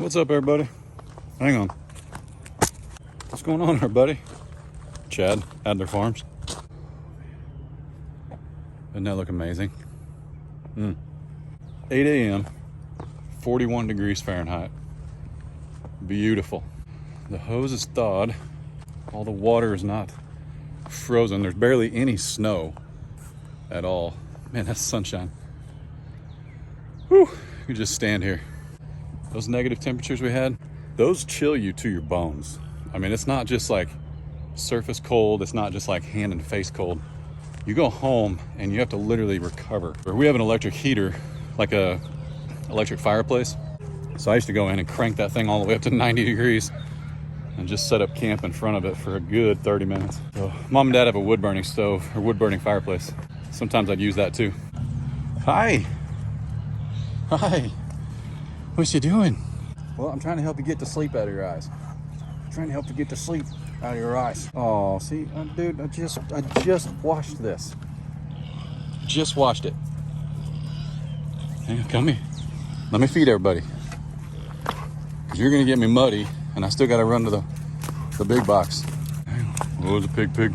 What's up, everybody? Hang on. What's going on, everybody? Chad, Adler Farms. Doesn't that look amazing? 8 a.m., 41 degrees Fahrenheit. Beautiful. The hose is thawed. All the water is not frozen. There's barely any snow at all. Man, that's sunshine. Whew, you just stand here. Those negative temperatures we had, those chill you to your bones. I mean, it's not just like surface cold. It's not just like hand and face cold. You go home and you have to literally recover. We have an electric heater, like a electric fireplace. So I used to go in and crank that thing all the way up to 90 degrees and just set up camp in front of it for a good 30 minutes. So Mom and Dad have a wood burning stove or wood burning fireplace. Sometimes I'd use that too. Hi. Hi. What you doing? Well, I'm trying to help you get the sleep out of your eyes. I'm trying to help you get the sleep out of your eyes. Oh, see, dude, I just washed this. Just washed it. Hey, come here. Let me feed everybody. Cause you're gonna get me muddy, and I still gotta run to the big box. Oh, there's a pig. Pig.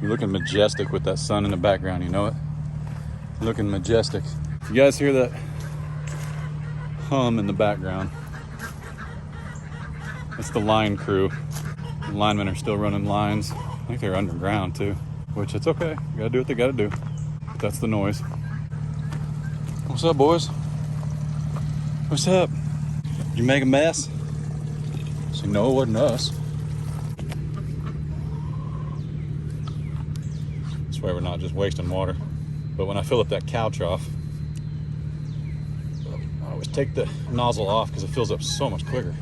You're looking majestic with that sun in the background, you know it? Looking majestic. You guys hear that hum in the background? It's the line crew. The linemen are still running lines. I think they're underground too, which it's okay. You gotta do what they gotta do. But that's the noise. What's up, boys? What's up? Did you make a mess? So no, it wasn't us. This way we're not just wasting water. But when I fill up that cow trough, I always take the nozzle off because it fills up so much quicker.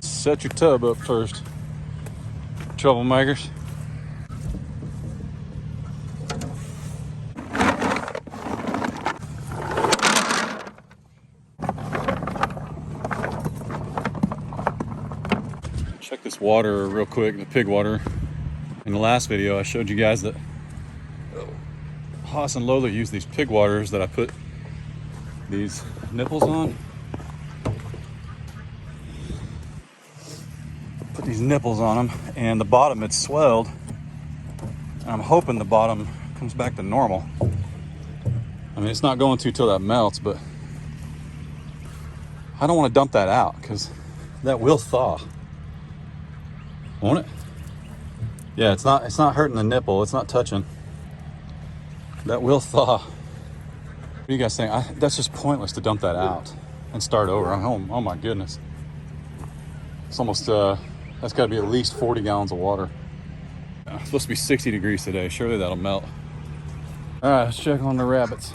Set your tub up first, troublemakers. Check this water real quick, the pig water. In the last video, I showed you guys that Haas and Lola use these pig waters that I put these nipples on. Put these nipples on them, and the bottom, it's swelled. And I'm hoping the bottom comes back to normal. I mean, it's not going to till that melts, but I don't want to dump that out because that will thaw. Won't it? Yeah, it's not hurting the nipple. It's not touching. That will thaw. What do you guys think? That's just pointless to dump that out and start over. Oh my goodness. It's almost, that's gotta be at least 40 gallons of water. It's supposed to be 60 degrees today. Surely that'll melt. All right, let's check on the rabbits.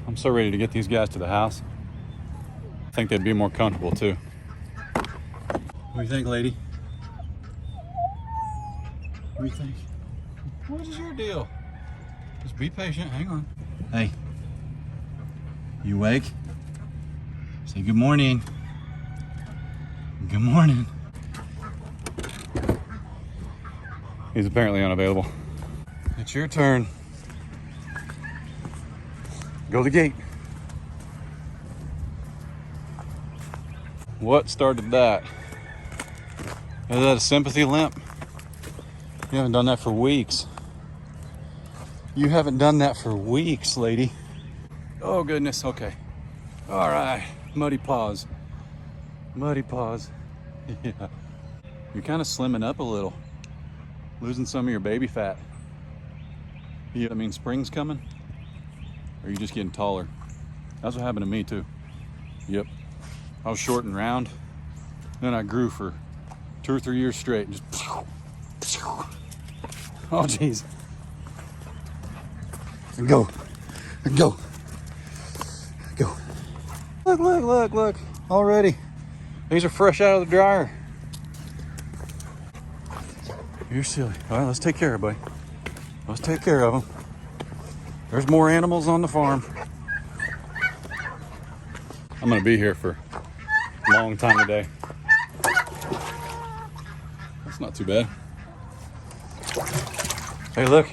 I'm so ready to get these guys to the house. I think they'd be more comfortable too. What do you think, lady? What do you think? What is your deal? Just be patient, hang on. Hey, you awake? Say good morning. Good morning. He's apparently unavailable. It's your turn. Go to the gate. What started that? Is that a sympathy limp? You haven't done that for weeks. You haven't done that for weeks, lady. Oh goodness, okay. All right, muddy paws. Muddy paws. Yeah. You're kind of slimming up a little. Losing some of your baby fat. Yeah, I mean, spring's coming? Or are you just getting taller? That's what happened to me too. Yep. I was short and round. Then I grew for 2 or 3 years straight. Just oh geez. Go. Go. Go. Look. Already. These are fresh out of the dryer. You're silly. All right, let's take care of it, buddy. Let's take care of them. There's more animals on the farm. I'm gonna be here for a long time today. That's not too bad. Hey, look.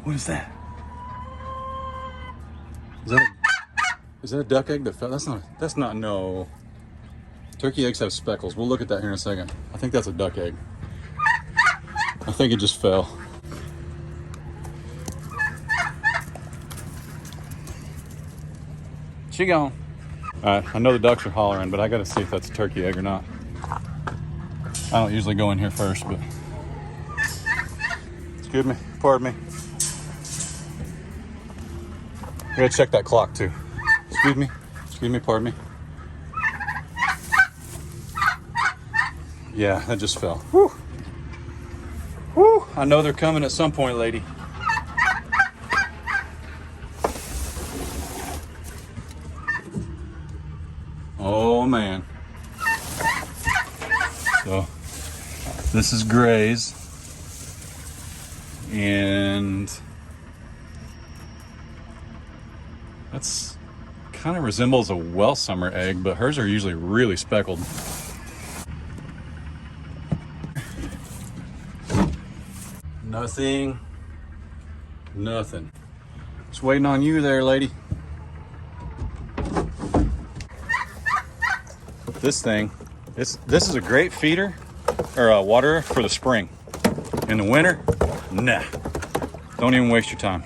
What is that? Is that a duck egg that fell? That's not, no. Turkey eggs have speckles. We'll look at that here in a second. I think that's a duck egg. I think it just fell. She gone. All right, I know the ducks are hollering, but I gotta see if that's a turkey egg or not. I don't usually go in here first, but. Excuse me, pardon me. I gotta check that clock too. Excuse me, pardon me. Yeah, that just fell. Whew. Whew. I know they're coming at some point, lady. Oh man. So this is Gray's, and that's kind of resembles a Welsh summer egg, but hers are usually really speckled. Nothing. Just waiting on you there, lady. This thing, this is a great feeder or a waterer for the spring. In the winter, nah. Don't even waste your time.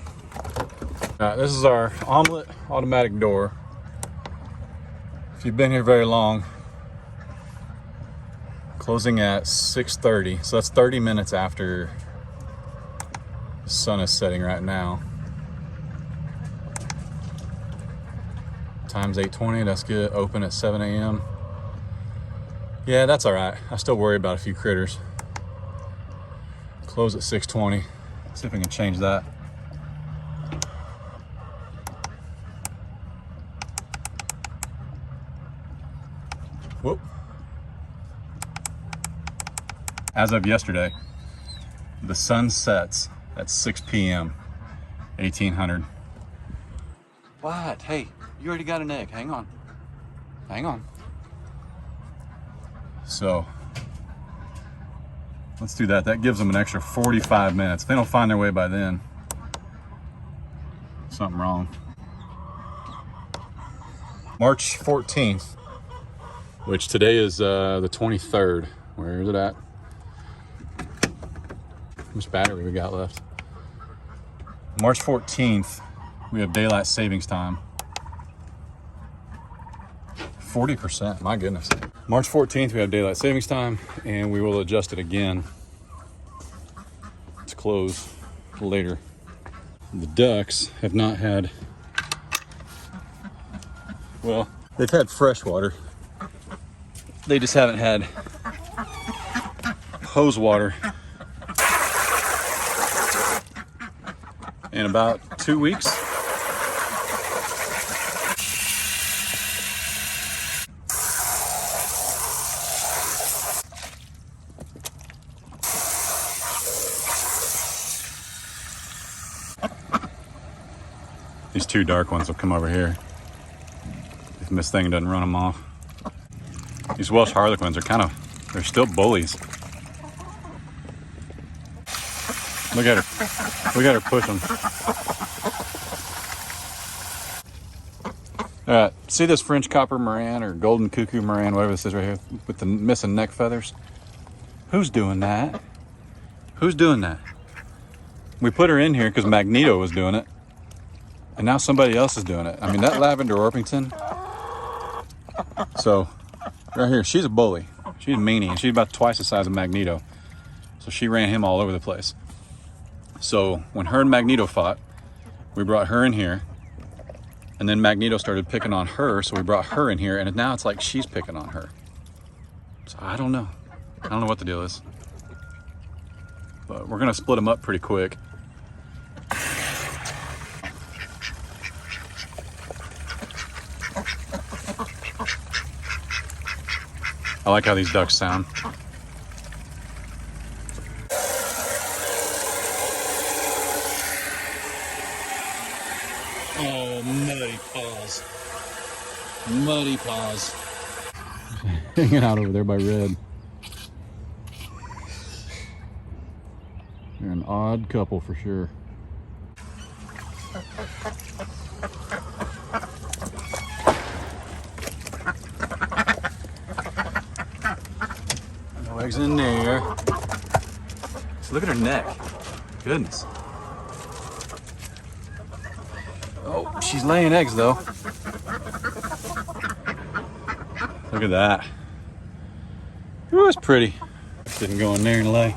This is our omelet automatic door. If you've been here very long, closing at 6:30, so that's 30 minutes after the sun is setting right now. Time's 8:20, that's good. Open at 7 a.m. Yeah, that's all right. I still worry about a few critters. Close at 6:20. See if we can change that. Whoop. As of yesterday, the sun sets at 6 p.m. 1800. What? Hey, you already got an egg. Hang on. Hang on. So let's do that. That gives them an extra 45 minutes. If they don't find their way by then, something wrong. March 14th, which today is the 23rd. Where is it at? How much battery we got left? March 14th, we have daylight savings time. 40%, my goodness. March 14th, we have daylight savings time, and we will adjust it again to close later. The ducks have not had, well, they've had fresh water. They just haven't had hose water in about 2 weeks. These two dark ones will come over here if this thing doesn't run them off. These Welsh Harlequins are they're still bullies. Look at her push them. See this French copper Moran or golden cuckoo Moran, whatever this is right here, with the missing neck feathers? Who's doing that? Who's doing that? We put her in here because Magneto was doing it, and now somebody else is doing it. I mean, that Lavender Orpington. So, right here, she's a bully. She's a meanie, and she's about twice the size of Magneto. So she ran him all over the place. So when her and Magneto fought, we brought her in here, and then Magneto started picking on her, so we brought her in here, and now it's like she's picking on her. So I don't know. I don't know what the deal is. But we're gonna split them up pretty quick. I like how these ducks sound. Oh, muddy paws. Muddy paws. Hanging out over there by Red. They're an odd couple for sure. No eggs in there. So look at her neck. Goodness. Oh, she's laying eggs though. Look at that. Ooh, it's pretty. Didn't go in there and lay.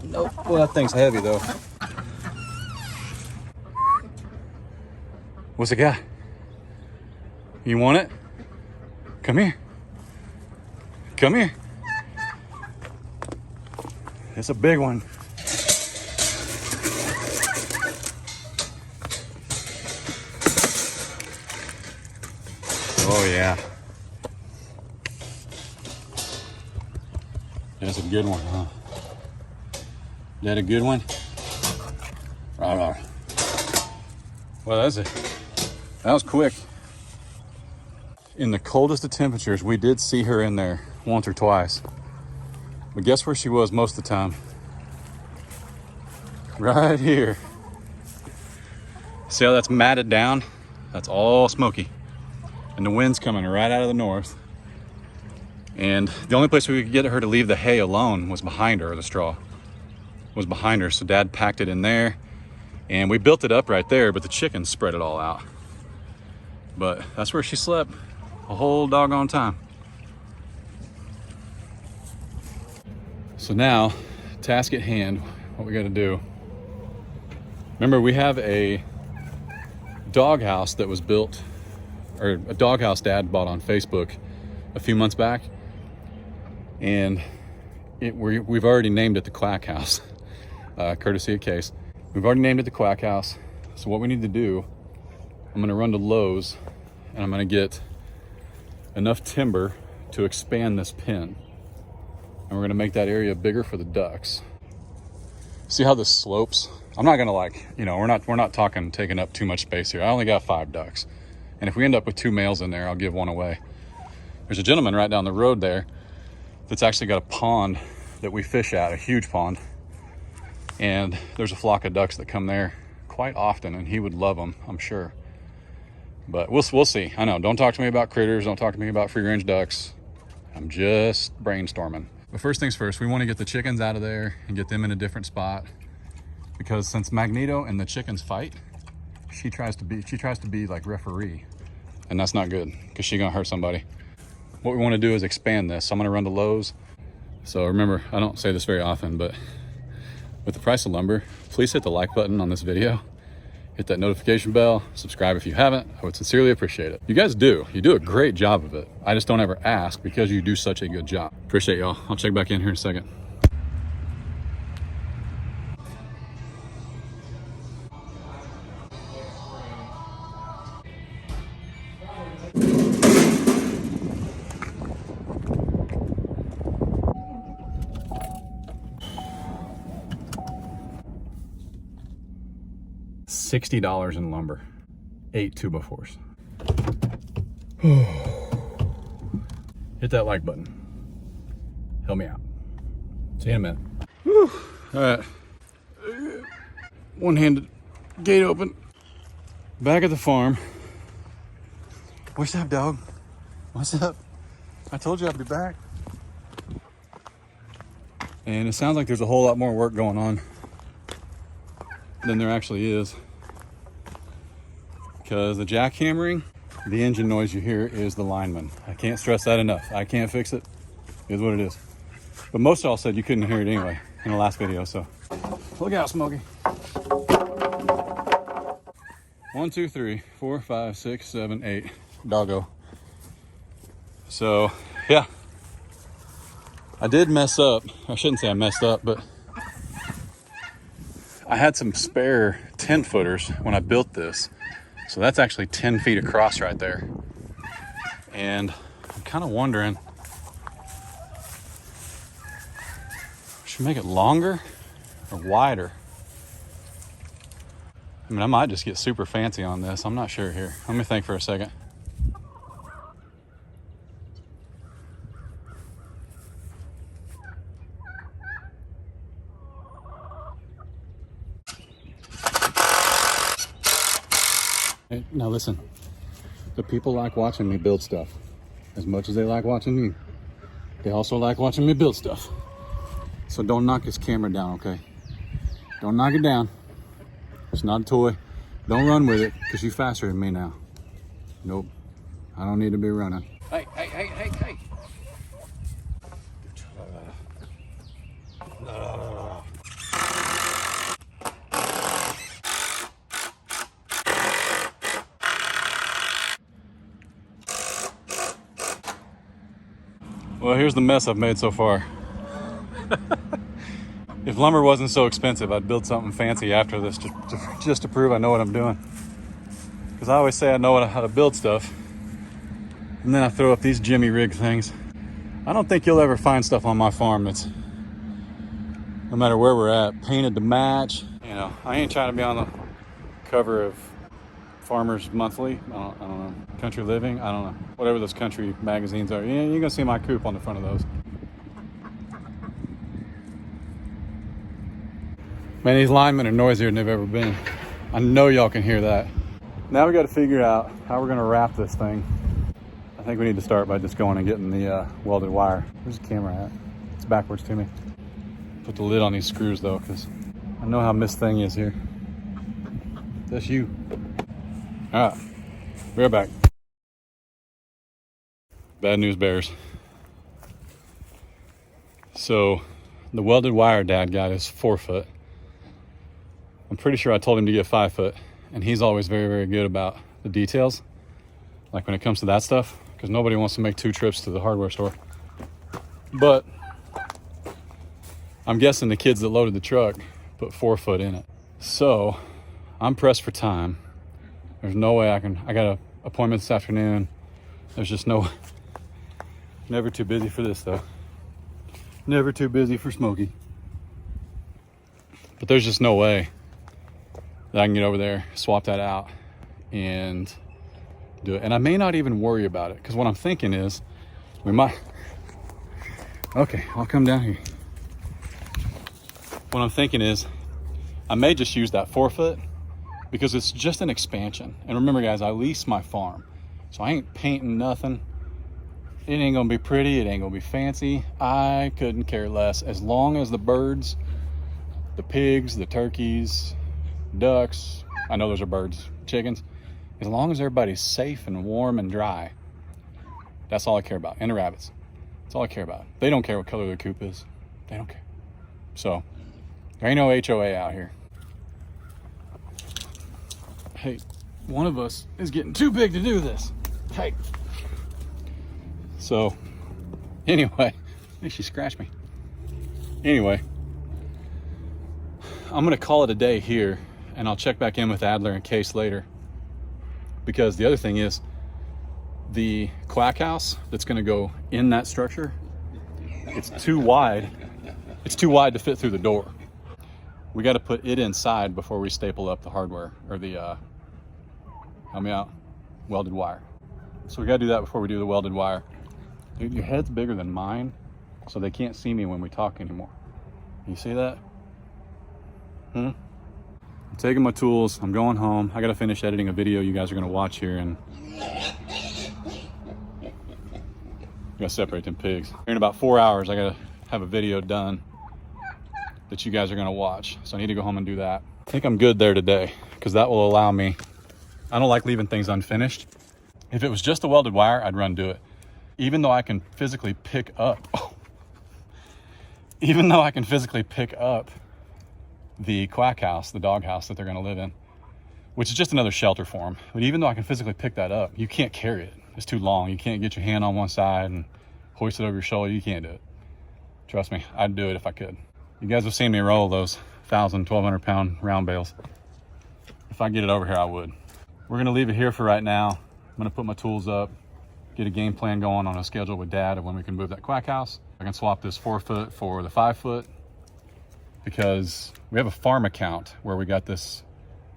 Nope. Well, that thing's heavy though. What's it got? You want it? Come here. Come here. It's a big one. Oh yeah. That's a good one, huh? Is that a good one? Right. Well, that was quick. In the coldest of temperatures, we did see her in there once or twice. But guess where she was most of the time? Right here. See how that's matted down? That's all Smokey. And the wind's coming right out of the north. And the only place we could get her to leave the hay alone was behind her, or the straw was behind her. So Dad packed it in there and we built it up right there, but the chickens spread it all out. But that's where she slept a whole doggone time. So now, task at hand, what we gotta do. Remember, we have a doghouse that was built, or a doghouse Dad bought on Facebook a few months back. And we've already named it the Quack House, courtesy of Case. We've already named it the Quack House. So what we need to do, I'm gonna run to Lowe's and I'm gonna get enough timber to expand this pen. And we're gonna make that area bigger for the ducks. See how this slopes? I'm not gonna we're not talking taking up too much space here. I only got 5 ducks. And if we end up with 2 males in there, I'll give one away. There's a gentleman right down the road there that's actually got a pond that we fish at, a huge pond. And there's a flock of ducks that come there quite often, and he would love them, I'm sure. But we'll see. I know, don't talk to me about critters, don't talk to me about free range ducks. I'm just brainstorming. But first things first, we want to get the chickens out of there and get them in a different spot. Because since Magneto and the chickens fight, she tries to be like referee. And that's not good, because she's gonna hurt somebody. What we want to do is expand this. So I'm gonna run to Lowe's. So remember, I don't say this very often, but with the price of lumber, please hit the like button on this video. Hit that notification bell, subscribe if you haven't. I would sincerely appreciate it. You guys do. You do a great job of it. I just don't ever ask because you do such a good job. Appreciate y'all. I'll check back in here in a second. $60 in lumber, 8 2x4s. Hit that like button. Help me out. See you in a minute. Whew. All right. One-handed gate open. Back at the farm. What's up, dog? What's up? I told you I'd be back. And it sounds like there's a whole lot more work going on than there actually is. Because the jackhammering, the engine noise you hear is the lineman. I can't stress that enough. I can't fix it. It is what it is. But most of y'all said you couldn't hear it anyway in the last video, so look out, Smokey. 1, 2, 3, 4, 5, 6, 7, 8. Doggo. So, yeah. I did mess up. I shouldn't say I messed up, but I had some spare 10-footers when I built this. So that's actually 10 feet across right there. And I'm kind of wondering, should we make it longer or wider? I mean, I might just get super fancy on this. I'm not sure here. Let me think for a second. Hey, now listen, the people like watching me build stuff as much as they like watching me. They also like watching me build stuff. So don't knock this camera down, okay? Don't knock it down. It's not a toy. Don't run with it, because you're faster than me now. Nope. I don't need to be running. Hey, hey, hey, hey, hey. Well, here's the mess I've made so far. If lumber wasn't so expensive, I'd build something fancy after this just to prove I know what I'm doing. Because I always say I know how to build stuff, and then I throw up these Jimmy rig things. I don't think you'll ever find stuff on my farm that's, no matter where we're at, painted to match. You know, I ain't trying to be on the cover of Farmers Monthly. I don't know. Country Living. I don't know. Whatever those country magazines are. Yeah, you're gonna see my coop on the front of those. Man, these linemen are noisier than they've ever been. I know y'all can hear that. Now we got to figure out how we're gonna wrap this thing. I think we need to start by just going and getting the welded wire. Where's the camera at? It's backwards to me. Put the lid on these screws though, because I know how Miss Thing is here. That's you. All right, be right back. Bad news bears. So the welded wire Dad got is 4 foot. I'm pretty sure I told him to get 5 foot, and he's always very, very good about the details. Like when it comes to that stuff, because nobody wants to make 2 trips to the hardware store. But I'm guessing the kids that loaded the truck put 4 foot in it. So I'm pressed for time. There's no way I got an appointment this afternoon. There's just no, never too busy for this though. Never too busy for Smokey. But there's just no way that I can get over there, swap that out, and do it. And I may not even worry about it, because what I'm thinking is, we might, okay, I'll come down here. What I'm thinking is, I may just use that 4 foot, because it's just an expansion. And remember guys, I lease my farm, so I ain't painting nothing. It ain't gonna be pretty, it ain't gonna be fancy. I couldn't care less, as long as the birds, the pigs, the turkeys, ducks, I know those are birds, chickens, as long as everybody's safe and warm and dry, that's all I care about. And the rabbits, that's all I care about. They don't care what color their coop is. They don't care. So there ain't no HOA out here. Hey, one of us is getting too big to do this. Hey. So anyway, she scratched me. Anyway, I'm gonna call it a day here, and I'll check back in with Adler and Case later. Because the other thing is, the quack house that's gonna go in that structure, it's too wide. It's too wide to fit through the door. We got to put it inside before we staple up the hardware, or the, help me out, welded wire. So we got to do that before we do the welded wire. Dude, your head's bigger than mine, so they can't see me when we talk anymore. You see that? I'm taking my tools, I'm going home. I got to finish editing a video you guys are going to watch here, and I got to separate them pigs. In about 4 hours, I got to have a video done that you guys are going to watch. So I need to go home and do that. I think I'm good there today, because that will allow me, I don't like leaving things unfinished. If it was just the welded wire, I'd run do it. Even though I can physically pick up, the quack house, the dog house that they're going to live in, which is just another shelter for them. But even though I can physically pick that up, you can't carry it. It's too long. You can't get your hand on one side and hoist it over your shoulder. You can't do it. Trust me, I'd do it if I could. You guys have seen me roll those 1,000, 1,200 pound round bales. If I get it over here, I would. We're gonna leave it here for right now. I'm gonna put my tools up, get a game plan going on a schedule with Dad of when we can move that quack house. I can swap this 4-foot for the 5-foot because we have a farm account where we got this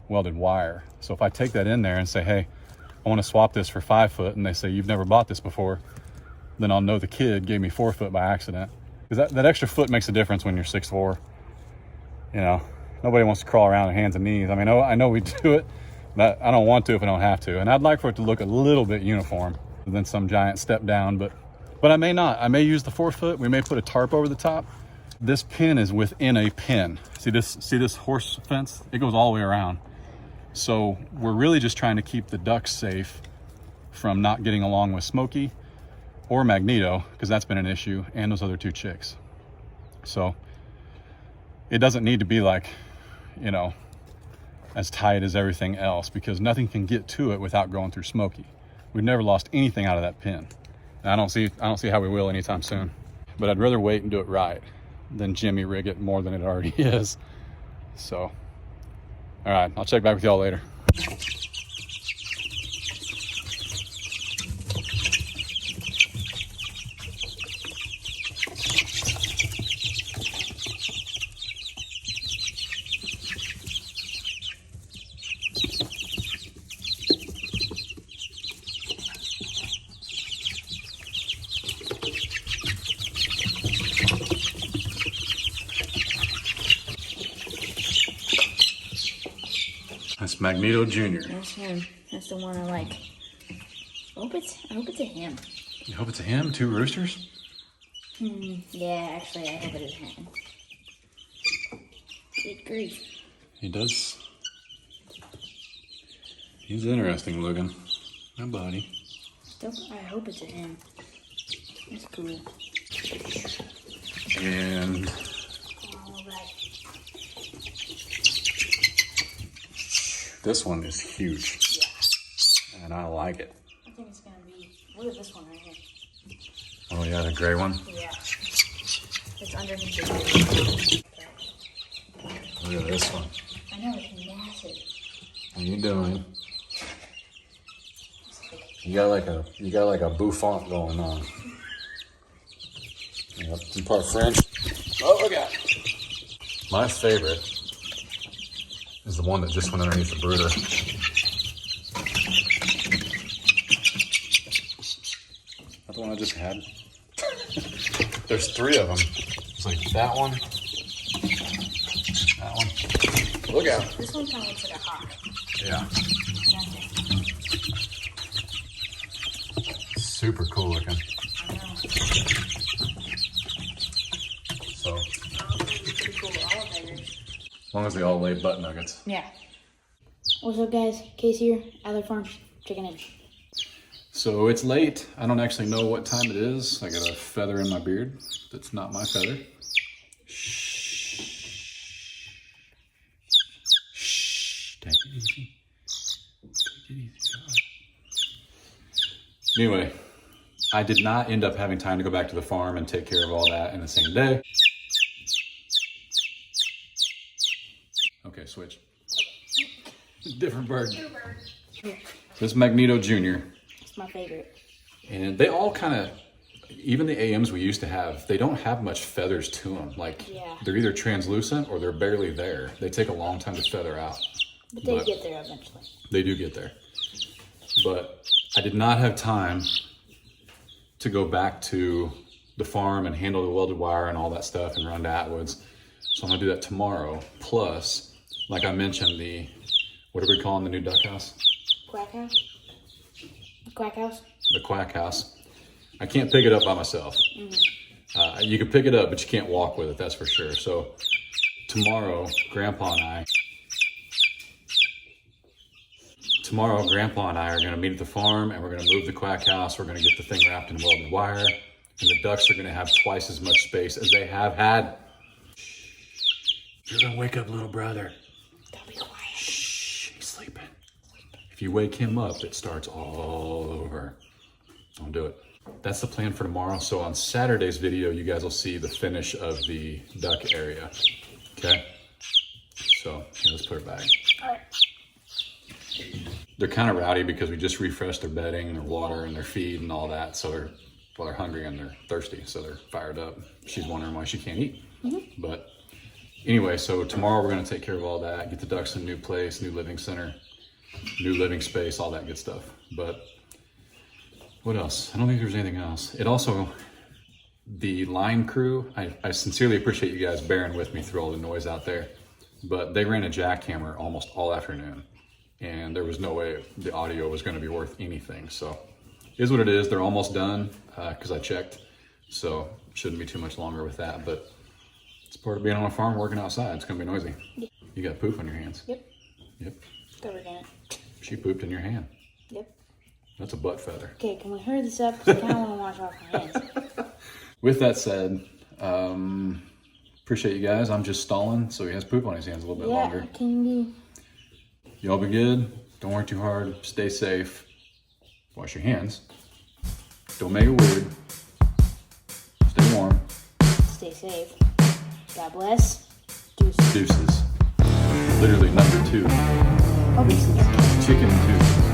welded wire. So if I take that in there and say, hey, I want to swap this for 5-foot, and they say, you've never bought this before, then I'll know the kid gave me 4-foot by accident. Because that extra foot makes a difference when you're 6'4". You know, nobody wants to crawl around on hands and knees. I mean, I know we do it, but I don't want to if I don't have to. And I'd like for it to look a little bit uniform than some giant step down, but I may not. I may use the 4-foot. We may put a tarp over the top. This pin is within a pin. See this horse fence? It goes all the way around. So we're really just trying to keep the ducks safe from not getting along with Smokey or Magneto, because that's been an issue, and those other 2 chicks. So it doesn't need to be like, you know, as tight as everything else, because nothing can get to it without going through Smokey. We've never lost anything out of that pin. And I don't see how we will anytime soon. But I'd rather wait and do it right than Jimmy rig it more than it already is. So, all right, I'll check back with y'all later. That's Magneto Jr. That's him. That's the one I like. I hope it's a him. You hope it's a him? 2 roosters? Yeah, actually, I hope it is him. Good grief. He does. He's interesting looking. My buddy. I hope it's a him. That's cool. And All right. this one is huge. Yeah. And I like it. I think it's gonna be. Look at this one right here. Oh yeah, the gray one? Yeah. It's underneath the. Look at this one. I know, it's massive. What are you doing? You got like a bouffant going on. Yep, you part French. Oh, look out! My favorite is the one that just went underneath the brooder. That's the one I just had. There's 3 of them. It's like that one, that one. Look out! This one kind of looks like a hawk. Yeah. Super cool looking. I know. So, Pretty cool. All of them. as long as they all lay butt nuggets. Yeah. What's up, guys? Case here, Adler Farms, checking in. So it's late. I don't actually know what time it is. I got a feather in my beard. That's not my feather. Shh. Shh. Take it easy. Take it easy. Anyway, I did not end up having time to go back to the farm and take care of all that in the same day. Okay, switch. Different bird. This is Magneto Jr. It's my favorite. And they all kind of, even the AMs we used to have, they don't have much feathers to them. Like, they're either translucent or they're barely there. They take a long time to feather out. But they get there eventually. They do get there. But I did not have time to go back to the farm and handle the welded wire and all that stuff and run to Atwood's. So I'm gonna do that tomorrow. Plus, like I mentioned, what are we calling the new duck house? Quack house? The quack house? The quack house. I can't pick it up by myself. You can pick it up, but you can't walk with it, that's for sure. So tomorrow, Grandpa and I are gonna meet at the farm and we're gonna move the quack house. We're gonna get the thing wrapped in welded wire, and the ducks are gonna have twice as much space as they have had. You're gonna wake up little brother. Don't be quiet. Shh, he's sleeping. If you wake him up, it starts all over. Don't do it. That's the plan for tomorrow. So on Saturday's video, you guys will see the finish of the duck area. Okay? So let's put her back. All right. they're kind of rowdy because we just refreshed their bedding, their water, and their feed and all that. So they're hungry and they're thirsty, so they're fired up. She's wondering why she can't eat. But anyway, so tomorrow we're gonna take care of all that, get the ducks in a new place, new living center, new living space, all that good stuff. But what else? I don't think there's anything else. It also, the line crew, I sincerely appreciate you guys bearing with me through all the noise out there, but they ran a jackhammer almost all afternoon, and there was no way the audio was gonna be worth anything. So it is what it is. They're almost done, because I checked, so shouldn't be too much longer with that, but it's part of being on a farm working outside. It's gonna be noisy. Yep. You got poop on your hands. Yep. Yep. Covered in it. She pooped in your hand. Yep. That's a butt feather. Okay, can we hurry this up? Because I kind of want to wash off my hands. With that said, appreciate you guys. I'm just stalling, so he has poop on his hands a little bit longer. Can you? Y'all be good. Don't work too hard. Stay safe. Wash your hands. Don't make it weird. Stay warm. Stay safe. God bless. Deuces. Deuces. Literally number 2. Obviously. Chicken and 2.